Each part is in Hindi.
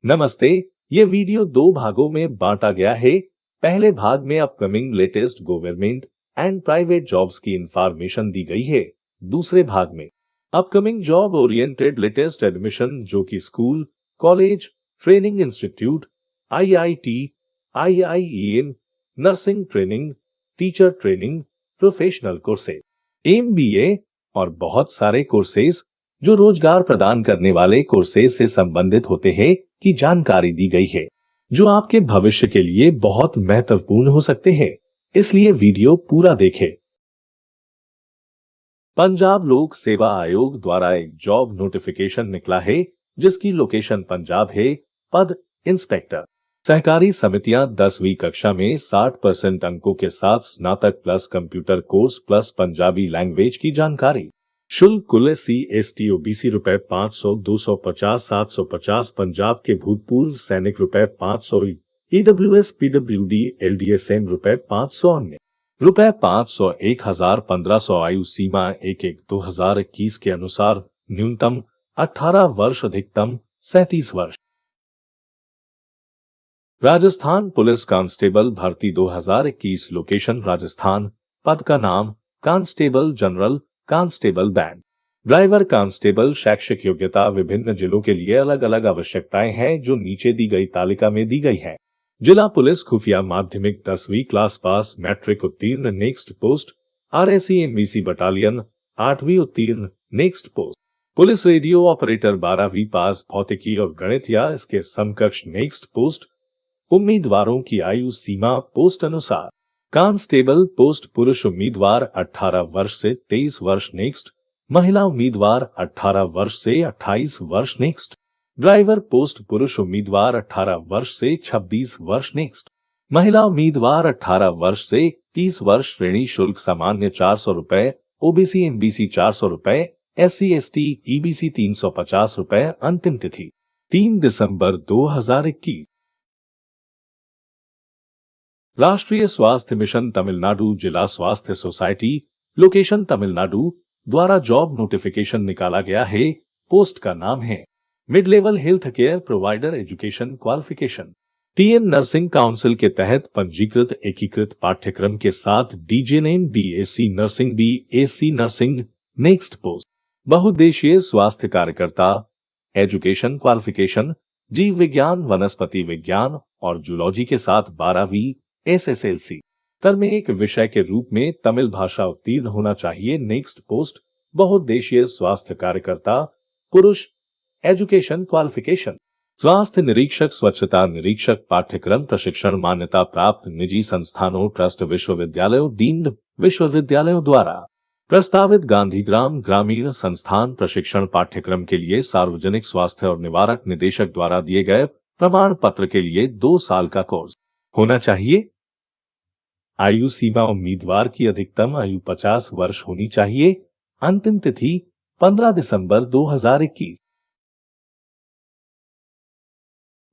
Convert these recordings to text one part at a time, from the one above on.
नमस्ते। ये वीडियो दो भागों में बांटा गया है। पहले भाग में upcoming latest government and private jobs की इंफॉर्मेशन दी गई है। दूसरे भाग में upcoming job oriented latest admission जो कि school, college, training institute, IIT, IIEM, nursing training, teacher training, professional courses, MBA और बहुत सारे कोर्सेज जो रोजगार प्रदान करने वाले कोर्सेज से संबंधित होते हैं की जानकारी दी गई है, जो आपके भविष्य के लिए बहुत महत्वपूर्ण हो सकते हैं। इसलिए वीडियो पूरा देखें। पंजाब लोक सेवा आयोग द्वारा एक जॉब नोटिफिकेशन निकला है जिसकी लोकेशन पंजाब है। पद इंस्पेक्टर। सहकारी समितियां 10वीं कक्षा में 60% अंकों के साथ स्नातक plus computer course plus Punjabi language की जानकारी। शुल्क कुल SC/ST OBC रुपए 500, 250, 750। पंजाब के भूतपूर्व सैनिक रुपए 500, EWS PWD LDSM रुपए 500, अन्य रुपए 500, 1000, 1500। आयु सीमा 1/1/2021 के अनुसार न्यूनतम 18 वर्ष, अधिकतम 37 वर्ष। राजस्थान पुलिस कांस्टेबल भर्ती 2021। लोकेशन राजस्थान। पद का नाम constable general, constable band, driver constable. शैक्षिक योग्यता विभिन्न जिलों के लिए अलग अलग आवश्यकताएं हैं जो नीचे दी गई तालिका में दी गई है। जिला पुलिस खुफिया माध्यमिक 10वीं क्लास पास, मैट्रिक उत्तीर्ण। Next post RSC MVC battalion 8वीं उत्तीर्ण। Next post police radio operator 12वीं पास, भौतिकी और गणित या इसके समकक्ष। नेक्स्ट पोस्ट उम्मीदवारों की आयु सीमा पोस्ट अनुसार। कांस्टेबल पोस्ट पुरुष उम्मीदवार 18 वर्ष से 23 वर्ष। नेक्स्ट महिला उम्मीदवार 18 वर्ष से 28 वर्ष। नेक्स्ट ड्राइवर पोस्ट पुरुष उम्मीदवार 18 वर्ष से 26 वर्ष। नेक्स्ट महिला उम्मीदवार 18 वर्ष से 30 वर्ष। श्रेणी शुल्क सामान्य 400 रुपए, OBC MBC 400 रुपए, SC ST EBC 350 रुपए। अंतिम तिथि 3 दिसंबर 2021। राष्ट्रीय स्वास्थ्य मिशन तमिलनाडु जिला स्वास्थ्य सोसाइटी लोकेशन तमिलनाडु द्वारा जॉब नोटिफिकेशन निकाला गया है। पोस्ट का नाम है mid level health care provider. Education qualification TN nursing council के तहत पंजीकृत एकीकृत पाठ्यक्रम के साथ DGNM BSc nursing, BSc nursing. Next post बहुउद्देशीय स्वास्थ्य कार्यकर्ता। एजुकेशन क्वालिफिकेशन जीव विज्ञान, वनस्पति विज्ञान और जूलॉजी के साथ 12वीं SSLC स्तर में एक विषय के रूप में तमिल भाषा उत्तीर्ण होना चाहिए। नेक्स्ट पोस्ट बहुउद्देशीय स्वास्थ्य कार्यकर्ता पुरुष। एजुकेशन क्वालिफिकेशन स्वास्थ्य निरीक्षक, स्वच्छता निरीक्षक। पाठ्यक्रम प्रशिक्षण मान्यता प्राप्त निजी संस्थानों, ट्रस्ट, विश्वविद्यालयों, डीम्ड विश्वविद्यालयों द्वारा प्रस्तावित गांधीग्राम ग्रामीण संस्थान। प्रशिक्षण पाठ्यक्रम के लिए सार्वजनिक स्वास्थ्य और निवारक निदेशक द्वारा दिए गए प्रमाण पत्र के लिए 2 साल का कोर्स होना चाहिए। आयु सीमा उम्मीदवार की अधिकतम आयु 50 वर्ष होनी चाहिए। अंतिम तिथि 15 दिसंबर 2021।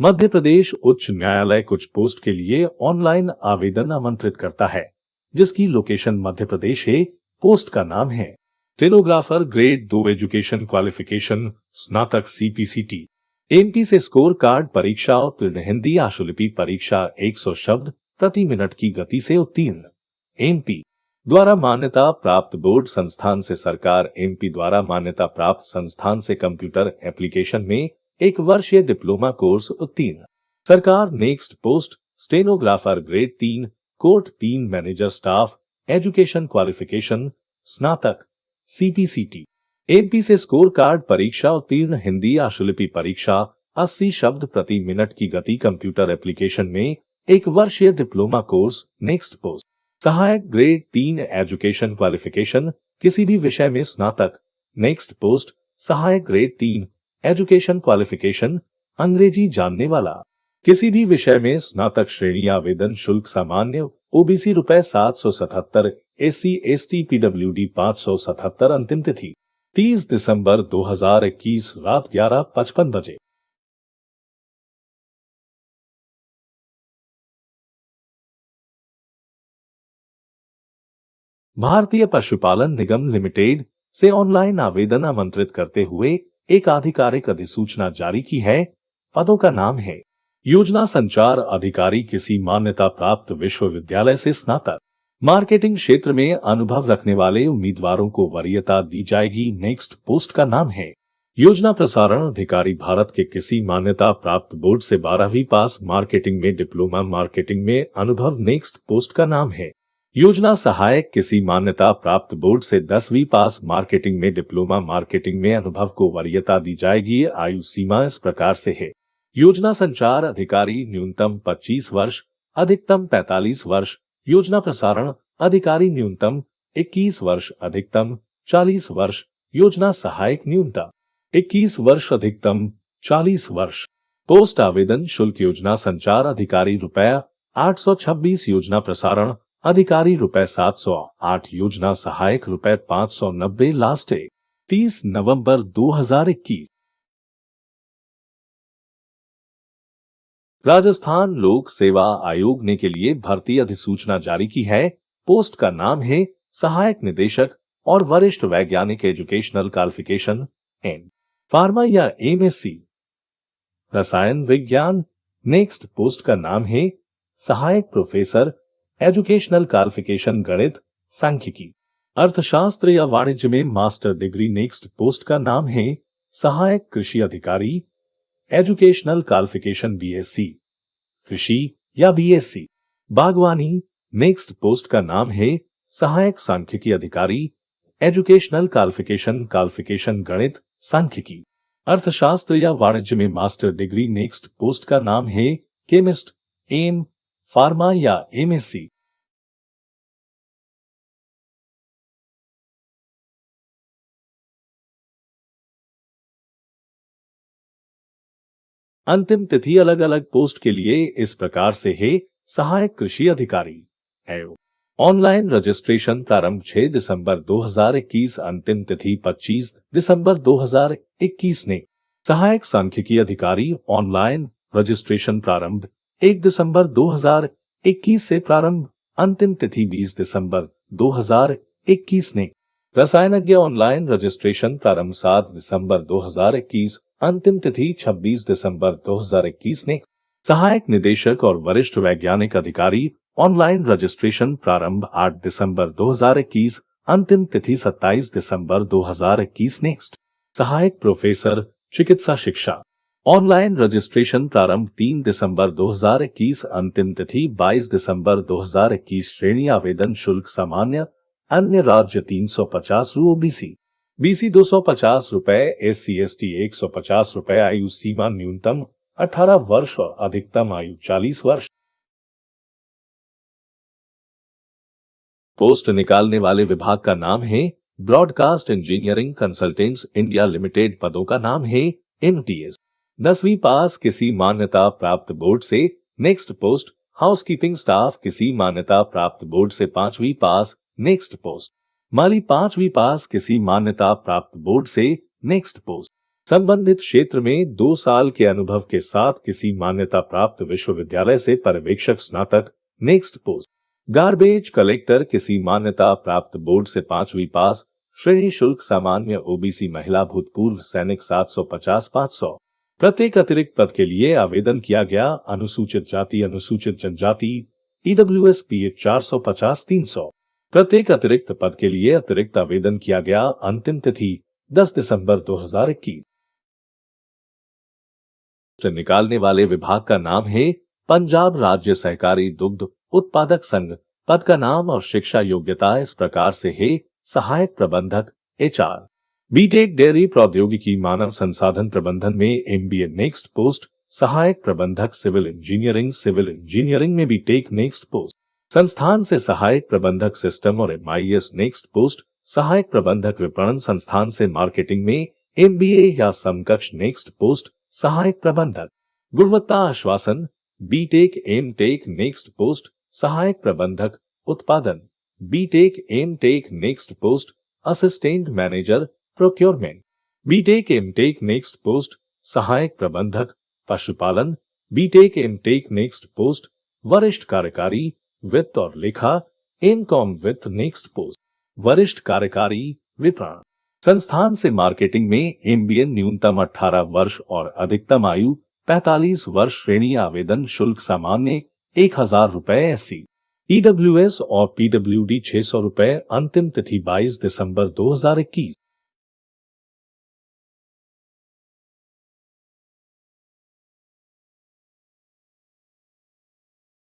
मध्य प्रदेश उच्च न्यायालय कुछ पोस्ट के लिए ऑनलाइन आवेदन आमंत्रित करता है जिसकी लोकेशन मध्य प्रदेश है। पोस्ट का नाम है स्टेनोग्राफर ग्रेड 2। एजुकेशन क्वालिफिकेशन स्नातक CPCT। MP से स्कोर कार्ड परीक्षा उत्तीर्ण। हिंदी आशुलिपि परीक्षा 100 शब्द प्रति मिनट की गति से उत्तीर्ण। MP द्वारा मान्यता प्राप्त बोर्ड संस्थान से सरकार। MP द्वारा मान्यता प्राप्त संस्थान से कंप्यूटर एप्लीकेशन में 1 वर्षीय डिप्लोमा कोर्स उत्तीर्ण सरकार। Next post stenographer grade 3 court 3 manager staff. Education qualification स्नातक CPCT। MP से स्कोर कार्ड परीक्षा उत्तीर्ण। हिंदी आशुलिपि परीक्षा 80 शब्द प्रति मिनट की गति कंप्यूटर एप्लीकेशन में 1 वर्षीय डिप्लोमा कोर्स। नेक्स्ट पोस्ट सहायक ग्रेड 3। एजुकेशन क्वालिफिकेशन किसी भी विषय में स्नातक। नेक्स्ट पोस्ट सहायक ग्रेड 3। एजुकेशन क्वालिफिकेशन अंग्रेजी जानने वाला किसी भी विषय में स्नातक श्रेणी। आवेदन शुल्क सामान्य OBC रुपए 777, SC ST PWD 577। अंतिम तिथि 30 दिसंबर 2021 रात 11:55 बजे। भारतीय पशुपालन निगम लिमिटेड से ऑनलाइन आवेदन आमंत्रित करते हुए एक आधिकारिक अधिसूचना जारी की है। पदों का नाम है। योजना संचार अधिकारी किसी मान्यता प्राप्त विश्वविद्यालय से स्नातक। मार्केटिंग क्षेत्र में अनुभव रखने वाले उम्मीदवारों को वरीयता दी जाएगी। नेक्स्ट पोस्ट का नाम है। योजना प्रसारण अधिकारी भारत के किसी मान्यता प्राप्त बोर्ड से 12वीं पास। मार्केटिंग में डिप्लोमा। मार्केटिंग में अनुभव। नेक्स्ट पोस्ट का नाम है। योजना सहायक किसी मान्यता प्राप्त बोर्ड से 10वीं पास। मार्केटिंग में डिप्लोमा। मार्केटिंग में अनुभव को वरीयता दी जाएगी। आयु सीमा इस प्रकार से है। योजना संचार अधिकारी न्यूनतम 25 वर्ष, अधिकतम 45 वर्ष। योजना प्रसारण अधिकारी न्यूनतम 21 वर्ष, अधिकतम 40 वर्ष। योजना सहायक न्यूनतम 21 वर्ष, अधिकतम 40 वर्ष। पोस्ट आवेदन शुल्क। योजना संचार अधिकारी ₹826। योजना प्रसारण अधिकारी ₹708। योजना सहायक ₹590। लास्ट डेट 30 नवंबर 2021। राजस्थान लोक सेवा आयोग ने के लिए भर्ती अधिसूचना जारी की है। पोस्ट का नाम है सहायक निदेशक और वरिष्ठ वैज्ञानिक। एजुकेशनल क्वालिफिकेशन एन फार्मा या एमएससी रसायन विज्ञान। नेक्स्ट पोस्ट का नाम है सहायक प्रोफेसर। एजुकेशनल क्वालिफिकेशन गणित सांख्यिकी अर्थशास्त्र या वाणिज्य में मास्टर डिग्री। नेक्स्ट पोस्ट का नाम है सहायक कृषि अधिकारी। एजुकेशनल क्वालिफिकेशन बीएससी कृषि या बीएससी बागवानी। नेक्स्ट पोस्ट का नाम है सहायक सांख्यिकी अधिकारी। एजुकेशनल क्वालिफिकेशन गणित सांख्यिकी अर्थशास्त्र या वाणिज्य में मास्टर डिग्री। नेक्स्ट पोस्ट का नाम है केमिस्ट। एम फार्मा या एमएससी। अंतिम तिथि अलग अलग पोस्ट के लिए इस प्रकार से है। सहायक कृषि अधिकारी ऑनलाइन रजिस्ट्रेशन प्रारंभ 6 दिसंबर 2021। अंतिम तिथि 25 दिसंबर 2021 ने। सहायक सांख्यिकी अधिकारी ऑनलाइन रजिस्ट्रेशन प्रारंभ 1 दिसंबर 2021 से प्रारंभ। अंतिम तिथि 20 दिसंबर 2021 ने। रसायनज्ञ ऑनलाइन रजिस्ट्रेशन प्रारंभ 7 दिसंबर 2021। अंतिम तिथि 26 दिसंबर 2021 ने। सहायक निदेशक और वरिष्ठ वैज्ञानिक अधिकारी ऑनलाइन रजिस्ट्रेशन प्रारंभ 8 दिसंबर 2021। अंतिम तिथि 27 दिसंबर 2021। नेक्स्ट सहायक प्रोफेसर चिकित्सा शिक्षा ऑनलाइन रजिस्ट्रेशन प्रारंभ 3 दिसंबर 2021। अंतिम तिथि 22 दिसंबर 2021। श्रेणी आवेदन शुल्क सामान्य अन्य राज्य 350 रु। ओबीसी बीसी 250 रुपए। एससी एसटी 150 रुपए। आयु सीमा न्यूनतम 18 वर्ष और अधिकतम आयु 40 वर्ष। पोस्ट निकालने वाले विभाग का नाम है broadcast engineering consultants India limited. पदों का नाम है एमटीएस 10वीं पास किसी मान्यता प्राप्त बोर्ड से। नेक्स्ट पोस्ट हाउसकीपिंग स्टाफ किसी मान्यता प्राप्त बोर्ड से 5वीं पास। नेक्स्ट पोस्ट माली 5वीं पास किसी मान्यता प्राप्त बोर्ड से। नेक्स्ट पोस्ट संबंधित क्षेत्र में 2 साल के अनुभव के साथ किसी मान्यता प्राप्त विश्वविद्यालय से पर्यवेक्षक स्नातक। नेक्स्ट पोस्ट गार्बेज कलेक्टर किसी मान्यता प्राप्त बोर्ड से 5वीं पास। श्रेणी शुल्क सामान्य। ओबीसी महिला भूतपूर्व सैनिक 750 500। प्रत्येक अतिरिक्त पद के लिए आवेदन किया गया। अनुसूचित जाति अनुसूचित जनजाति ईडब्ल्यूएस पीएच 450 300। प्रत्येक अतिरिक्त पद के लिए अतिरिक्त आवेदन किया गया। अंतिम तिथि 10 दिसंबर 2021। निकालने वाले विभाग का नाम है पंजाब राज्य सहकारी दुग्ध उत्पादक संघ। पद का नाम और शिक्षा योग्यता इस प्रकार से है। सहायक प्रबंधक एचआर बीटेक डेयरी प्रौद्योगिकी मानव संसाधन प्रबंधन में एमबीए। नेक्स्ट पोस्ट सहायक प्रबंधक सिविल इंजीनियरिंग में बीटेक। नेक्स्ट पोस्ट संस्थान से सहायक प्रबंधक सिस्टम और एमआईएस। नेक्स्ट पोस्ट सहायक प्रबंधक विपणन संस्थान से मार्केटिंग में एमबीए या समकक्ष। नेक्स्ट पोस्ट सहायक प्रबंधक गुणवत्ता आश्वासन बीटेक एमटेक। नेक्स्ट पोस्ट सहायक प्रबंधक उत्पादन BTech MTech. Next post assistant manager procurement BTech MTech. Next post सहायक प्रबंधक पशुपालन बीटेक एमटेक। नेक्स्ट पोस्ट वरिष्ठ कार्यकारी वित्त और लेखा एमकॉम वित्त। नेक्स्ट पोस्ट वरिष्ठ कार्यकारी विपणन संस्थान से मार्केटिंग में एमबीए। न्यूनतम 18 वर्ष और अधिकतम आयु 45 वर्ष श्रेणी आवेदन शुल्क सामान्य 1000 रुपए SC, EWS और PWD 600 रुपए। अंतिम तिथि 22 दिसंबर 2021।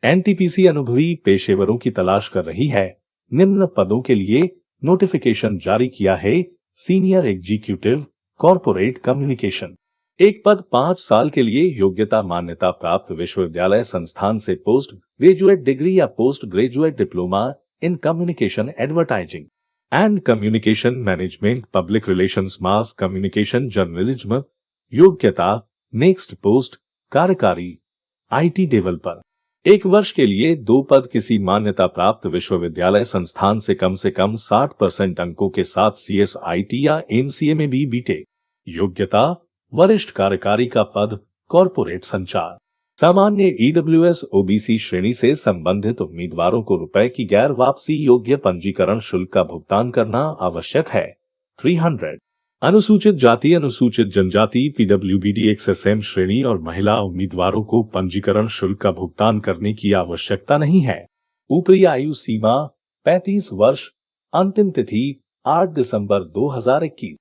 NTPC अनुभवी पेशेवरों की तलाश कर रही है। निम्न पदों के लिए नोटिफिकेशन जारी किया है। Senior executive corporate communication. एक पद 5 साल के लिए योग्यता मान्यता प्राप्त विश्वविद्यालय संस्थान से पोस्ट ग्रेजुएट डिग्री या post graduate diploma in communication advertising and communication management public relations mass communication journalism. योग्यता नेक्स्ट पोस्ट कार्यकारी IT डेवलपर। 1 वर्ष के लिए 2 पद किसी मान्यता प्राप्त विश्वविद्यालय संस्थान से कम 60% अंकों के साथ CS IT या MCA में BTech। योग्यता वरिष्ठ कार्यकारी का पद कॉर्पोरेट संचार। सामान्य EWS OBC श्रेणी से संबंधित उम्मीदवारों को रुपए की गैर वापसी योग्य पंजीकरण शुल्क का भुगतान करना आवश्यक है 300। अनुसूचित जाति अनुसूचित जनजाति PWBD XSM श्रेणी और महिला उम्मीदवारों को पंजीकरण शुल्क का भुगतान करने की आवश्यकता नहीं है। ऊपरी आयु सीमा 35 वर्ष। अंतिम तिथि 8 दिसंबर 2021।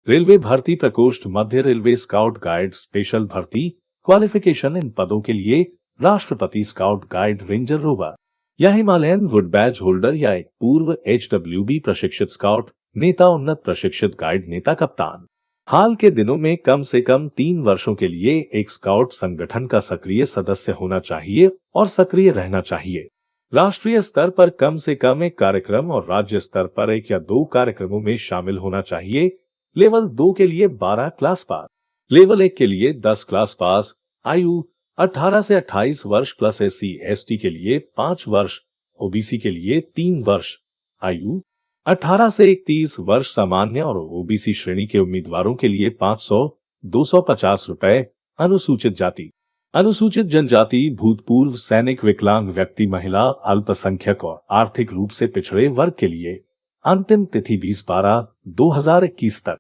रेलवे भर्ती प्रकोष्ठ मध्य रेलवे स्काउट गाइड स्पेशल भर्ती क्वालिफिकेशन। इन पदों के लिए राष्ट्रपति स्काउट गाइड रेंजर रोवर या हिमालयन वुड बैज होल्डर या एक पूर्व HWB प्रशिक्षित स्काउट नेता उन्नत प्रशिक्षित गाइड नेता कप्तान। हाल के दिनों में कम से कम 3 वर्षों के लिए एक स्काउट संगठन का सक्रिय सदस्य होना चाहिए और सक्रिय रहना चाहिए। राष्ट्रीय स्तर पर कम से कम 1 कार्यक्रम और राज्य स्तर पर 1 या 2 कार्यक्रमों में शामिल होना चाहिए। लेवल 2 के लिए 12 क्लास पास, लेवल 1 के लिए 10 क्लास पास। आयु 18 से 28 वर्ष प्लस SC ST के लिए 5 वर्ष, OBC के लिए 3 वर्ष। आयु 18 से 31 वर्ष सामान्य और OBC श्रेणी के उम्मीदवारों के लिए 500-250 रुपए। अनुसूचित जाति अनुसूचित जनजाति भूतपूर्व सैनिक विकलांग व्यक्ति महिला अल्पसंख्यक और आर्थिक रूप से पिछड़े वर्ग के लिए अंतिम तिथि 20/12/2021 तक।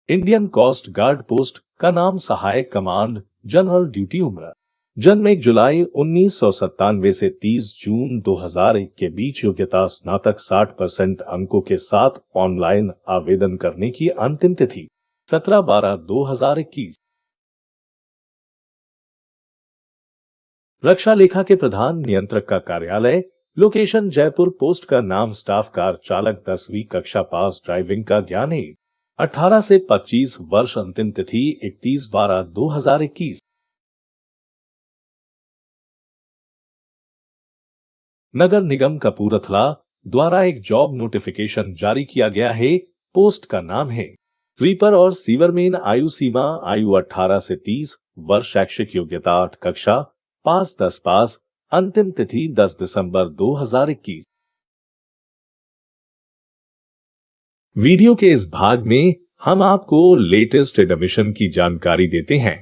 इंडियन कोस्ट गार्ड पोस्ट का नाम सहायक कमांड जनरल ड्यूटी। उम्र जन्म 1 जुलाई 1997 से 30 जून 2001 के बीच। योग्यता स्नातक 60% अंकों के साथ। ऑनलाइन आवेदन करने की अंतिम तिथि 17/12/2021। रक्षा लेखा के प्रधान नियंत्रक का कार्यालय लोकेशन जयपुर। पोस्ट का नाम स्टाफ कार चालक 10वीं कक्षा पास ड्राइविंग का ज्ञान है 18 से 25 वर्ष। अंतिम तिथि 31/12/2021। नगर निगम कपूरथला द्वारा एक जॉब नोटिफिकेशन जारी किया गया है। पोस्ट का नाम है स्वीपर और सीवरमैन। आयु सीमा आयु 18 से 30 वर्ष। शैक्षिक योग्यता 8 कक्षा पास 10 पास। अंतिम तिथि 10 दिसंबर 2021। वीडियो के इस भाग में हम आपको लेटेस्ट एडमिशन की जानकारी देते हैं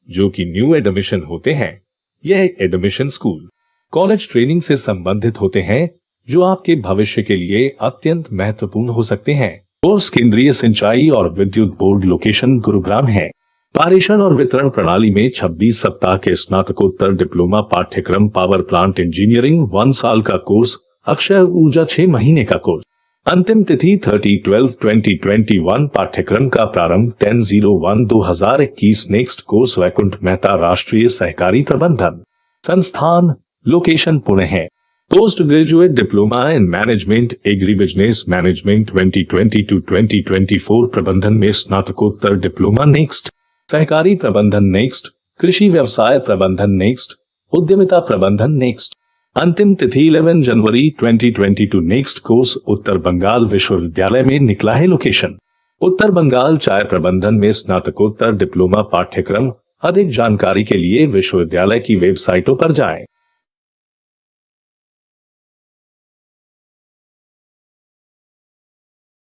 जो कि न्यू एडमिशन होते हैं। यह एडमिशन स्कूल कॉलेज ट्रेनिंग से संबंधित होते हैं जो आपके भविष्य के लिए अत्यंत महत्वपूर्ण हो सकते हैं। कोर्स केंद्रीय सिंचाई और विद्युत बोर्ड लोकेशन गुरुग्राम है। पारेषण और वितरण प्रणाली में 26 सप्ताह के स्नातकोत्तर डिप्लोमा पाठ्यक्रम। पावर प्लांट इंजीनियरिंग 1 साल का कोर्स। अक्षय ऊर्जा 6 महीने का कोर्स। अंतिम तिथि 30/12/2021। पाठ्यक्रम का प्रारंभ 10/01/2021। नेक्स्ट कोर्स वैकुंठ मेहता राष्ट्रीय सहकारी प्रबंधन संस्थान लोकेशन पुणे है। Post graduate diploma in management agri business management 2020-2024। प्रबंधन में स्नातकोत्तर डिप्लोमा। नेक्स्ट सहकारी प्रबंधन। नेक्स्ट कृषि व्यवसाय प्रबंधन। नेक्स्ट उद्यमिता प्रबंधन। नेक्स्ट अंतिम तिथि 11 जनवरी 2022। नेक्स्ट कोर्स उत्तर बंगाल विश्वविद्यालय में निकला है। लोकेशन उत्तर बंगाल। चाय प्रबंधन में स्नातकोत्तर डिप्लोमा पाठ्यक्रम। अधिक जानकारी के लिए विश्वविद्यालय की वेबसाइटों पर जाएं।